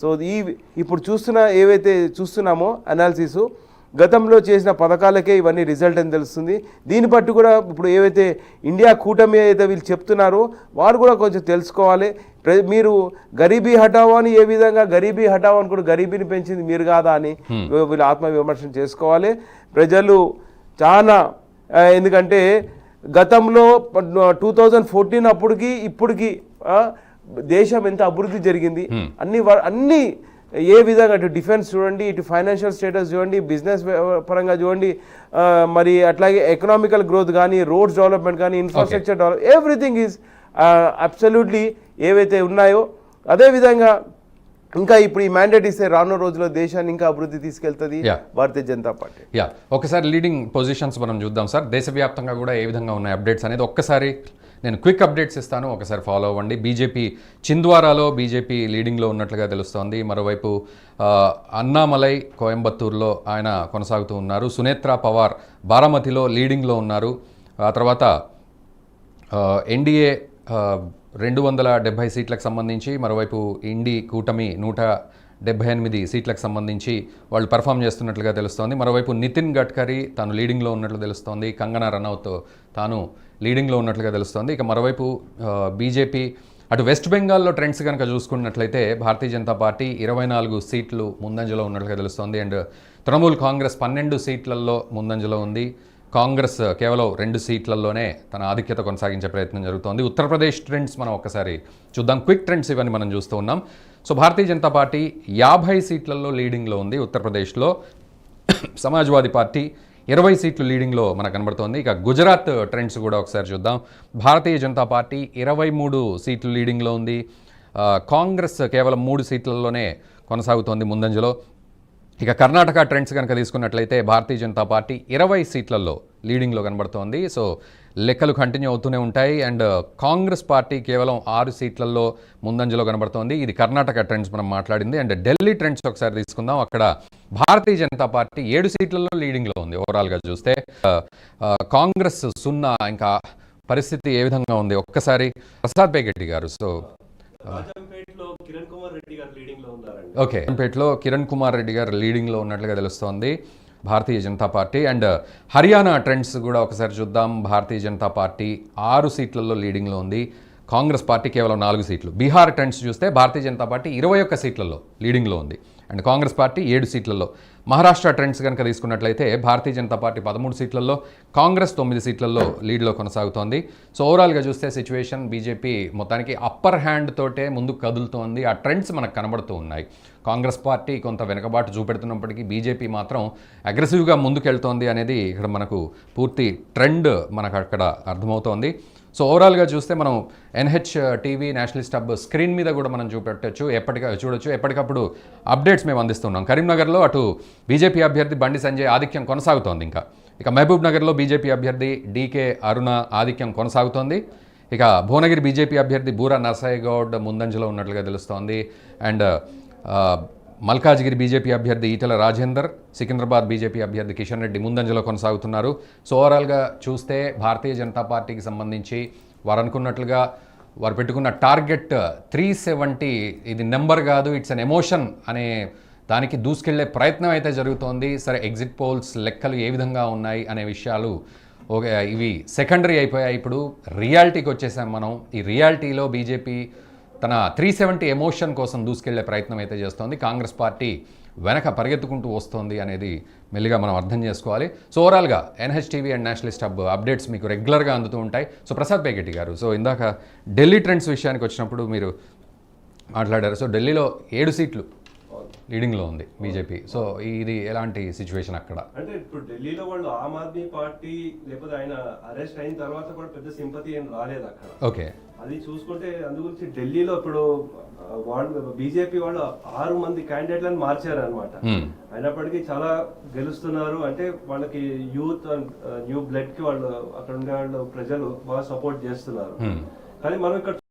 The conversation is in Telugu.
సో ఇప్పుడు ఏవైతే చూస్తున్నామో అనాలిసిస్ గతంలో చేసిన పథకాలకే ఇవన్నీ రిజల్ట్ అని తెలుస్తుంది. దీన్ని బట్టి కూడా ఇప్పుడు ఏవైతే ఇండియా కూటమి అయితే వీళ్ళు చెప్తున్నారో వారు కూడా కొంచెం తెలుసుకోవాలి. మీరు గరీబీ హటావో అని ఏ విధంగా గరీబీ హటావో అని కూడా గరీబీని పెంచింది మీరు కాదా అని వీళ్ళు ఆత్మవిమర్శన చేసుకోవాలి. ప్రజలు చాలా ఎందుకంటే గతంలో 2014 అప్పటికి ఇప్పటికి దేశం ఎంత అభివృద్ధి జరిగింది, అన్ని ఏ విధంగా అటు డిఫెన్స్ చూడండి, ఇటు ఫైనాన్షియల్ స్టేటస్ చూడండి, బిజినెస్ పరంగా చూడండి, మరి అట్లాగే ఎకనామికల్ గ్రోత్ కానీ, రోడ్స్ డెవలప్మెంట్ కానీ, infrastructure develop, everything is absolutely ఏవైతే ఉన్నాయో అదేవిధంగా ఇంకా ఇప్పుడు ఈ మ్యాండేట్ ఇస్తే రానున్న రోజుల్లో దేశాన్ని ఇంకా అభివృద్ధి తీసుకెళ్తుంది భారతీయ జనతా పార్టీ. ఒకసారి లీడింగ్ పొజిషన్స్ మనం చూద్దాం సార్. దేశవ్యాప్తంగా కూడా ఏ విధంగా ఉన్నాయి అప్డేట్స్ అనేది ఒక్కసారి నేను క్విక్ అప్డేట్స్ ఇస్తాను, ఒకసారి ఫాలో అవ్వండి. బీజేపీ చింద్వారాలో బీజేపీ లీడింగ్లో ఉన్నట్లుగా తెలుస్తోంది. మరోవైపు అన్నామలై కోయంబత్తూరులో ఆయన కొనసాగుతూ ఉన్నారు. సునేత్రా పవార్ బారామతిలో లీడింగ్లో ఉన్నారు. ఆ తర్వాత ఎన్డీఏ 270 సీట్లకు సంబంధించి, మరోవైపు ఇండి కూటమి 178 సీట్లకు సంబంధించి వాళ్ళు పర్ఫామ్ చేస్తున్నట్లుగా తెలుస్తోంది. మరోవైపు నితిన్ గడ్కరీ తాను లీడింగ్లో ఉన్నట్లు తెలుస్తోంది. కంగనా రనౌత్ తాను లీడింగ్లో ఉన్నట్లుగా తెలుస్తోంది. ఇక మరోవైపు బీజేపీ అటు వెస్ట్ బెంగాల్లో ట్రెండ్స్ కనుక చూసుకున్నట్లయితే భారతీయ జనతా పార్టీ 24 సీట్లు ముందంజలో ఉన్నట్లుగా తెలుస్తోంది. అండ్ తృణమూల్ కాంగ్రెస్ 12 సీట్లలో ముందంజలో ఉంది. కాంగ్రెస్ కేవలం 2 సీట్లలోనే తన ఆధిక్యత కొనసాగించే ప్రయత్నం జరుగుతోంది. ఉత్తరప్రదేశ్ ట్రెండ్స్ మనం ఒక్కసారి చూద్దాం. క్విక్ ట్రెండ్స్ ఇవన్నీ మనం చూస్తూ ఉన్నాం. సో భారతీయ జనతా పార్టీ 50 సీట్లలో లీడింగ్లో ఉంది ఉత్తరప్రదేశ్లో. సమాజ్వాదీ పార్టీ 20 సీట్లు లీడింగ్లో మనకు కనబడుతోంది. ఇక గుజరాత్ ట్రెండ్స్ కూడా ఒకసారి చూద్దాం. భారతీయ జనతా పార్టీ 23 సీట్లు లీడింగ్లో ఉంది. కాంగ్రెస్ కేవలం 3 సీట్లలోనే కొనసాగుతోంది ముందంజలో. ఇక కర్ణాటక ట్రెండ్స్ కనుక తీసుకున్నట్లయితే భారతీయ జనతా పార్టీ 20 సీట్లలో లీడింగ్లో కనబడుతోంది. సో లెక్కలు కంటిన్యూ అవుతూనే ఉంటాయి. అండ్ కాంగ్రెస్ పార్టీ కేవలం 6 సీట్లలో ముందంజలో కనబడుతోంది. ఇది కర్ణాటక ట్రెండ్స్ మనం మాట్లాడింది. అండ్ ఢిల్లీ ట్రెండ్స్ ఒకసారి తీసుకుందాం. అక్కడ భారతీయ జనతా పార్టీ 7 సీట్లలో లీడింగ్లో ఉంది. ఓవరాల్గా చూస్తే కాంగ్రెస్ 0. ఇంకా పరిస్థితి ఏ విధంగా ఉంది ఒక్కసారి ప్రసాద్ పేగెట్టి గారు. సో రాజంపేటలో కిరణ్ కుమార్ రెడ్డి గారు లీడింగ్లో ఉన్నట్లుగా తెలుస్తోంది Bharatiya Janata Party. And Haryana trends కూడా ఒకసారి చూద్దాం. భారతీయ జనతా పార్టీ 6 సీట్లలో లీడింగ్లో ఉంది. కాంగ్రెస్ పార్టీ కేవలం 4 సీట్లు. బీహార్ ట్రెండ్స్ చూస్తే భారతీయ జనతా పార్టీ 21 సీట్లలో లీడింగ్లో ఉంది. అండ్ కాంగ్రెస్ పార్టీ 7 సీట్లలో. మహారాష్ట్ర ట్రెండ్స్ కనుక తీసుకున్నట్లయితే భారతీయ జనతా పార్టీ 13 సీట్లలో, కాంగ్రెస్ 9 సీట్లలో లీడ్లో కొనసాగుతోంది. సో ఓవరాల్గా చూస్తే సిచ్యువేషన్ బీజేపీ మొత్తానికి అప్పర్ హ్యాండ్ తోటే ముందుకు కదులుతోంది. ఆ ట్రెండ్స్ మనకు కనబడుతూ ఉన్నాయి. కాంగ్రెస్ పార్టీ కొంత వెనుకబాటు చూపెడుతున్నప్పటికీ బీజేపీ మాత్రం అగ్రెసివ్గా ముందుకెళ్తోంది అనేది ఇక్కడ మనకు పూర్తి ట్రెండ్ మనకు అక్కడ అర్థమవుతోంది. సో ఓవరాల్గా చూస్తే మనం NH TV Nationalist hub screen మీద కూడా మనం చూడొచ్చు. ఎప్పటికప్పుడు అప్డేట్స్ మేము అందిస్తున్నాం. కరీంనగర్లో అటు బీజేపీ అభ్యర్థి బండి సంజయ్ ఆధిక్యం కొనసాగుతోంది. ఇక మహబూబ్ నగర్లో బీజేపీ అభ్యర్థి డీకే అరుణ ఆధిక్యం కొనసాగుతోంది. ఇక భువనగిరి బీజేపీ అభ్యర్థి బూరా నర్సయ్య గౌడ్ ముందంజలో ఉన్నట్లుగా తెలుస్తోంది. అండ్ మల్కాజ్గిరి బీజేపీ అభ్యర్థి ఈటెల రాజేందర్, సికింద్రాబాద్ బీజేపీ అభ్యర్థి కిషన్ రెడ్డి ముందంజలో కొనసాగుతున్నారు. సో ఓవరాల్గా చూస్తే భారతీయ జనతా పార్టీకి సంబంధించి వారు అనుకున్నట్లుగా వారు పెట్టుకున్న టార్గెట్ 370 ఇది నెంబర్ కాదు, ఇట్స్ అన్ ఎమోషన్ అనే దానికి దూసుకెళ్లే ప్రయత్నం అయితే జరుగుతోంది. సరే ఎగ్జిట్ పోల్స్ లెక్కలు ఏ విధంగా ఉన్నాయి అనే విషయాలు ఇవి సెకండరీ అయిపోయాయి. ఇప్పుడు రియాలిటీకి వచ్చేసాం మనం. ఈ రియాలిటీలో బీజేపీ తన 370 ఎమోషన్ కోసం దూసుకెళ్లే ప్రయత్నం అయితే చేస్తోంది. కాంగ్రెస్ పార్టీ వెనక పరిగెత్తుకుంటూ వస్తోంది అనేది మెల్లిగా మనం అర్థం చేసుకోవాలి. సో ఓవరాల్గా NH TV and Nationalist hub updates మీకు రెగ్యులర్గా అందుతూ ఉంటాయి. సో ప్రసాద్ పేగెట్టి గారు, సో ఇందాక ఢిల్లీ ట్రెండ్స్ విషయానికి వచ్చినప్పుడు మీరు మాట్లాడారు. సో ఢిల్లీలో 7 సీట్లు లీడింగ్లో ఉంది బీజేపీ. సో ఇది ఎలాంటి సిచ్యువేషన్ అక్కడ? అంటే ఇప్పుడు ఢిల్లీలో వాళ్ళు ఆమ్ ఆద్మీ పార్టీ లేకపోతే ఆయన అరెస్ట్ అయిన తర్వాత కూడా పెద్ద సింపతి ఏం రాలేదు అక్కడ. ఓకే, అది చూసుకుంటే అందు గురించి ఢిల్లీలో ఇప్పుడు వాళ్ళు బీజేపీ వాళ్ళు 6 మంది క్యాండిడేట్లను మార్చారు అనమాట. అయినప్పటికీ చాలా గెలుస్తున్నారు. అంటే వాళ్ళకి యూత్ న్యూ బ్లడ్ కి వాళ్ళు అక్కడ ఉండే వాళ్ళు ప్రజలు బాగా సపోర్ట్ చేస్తున్నారు. కానీ మనం ఇక్కడ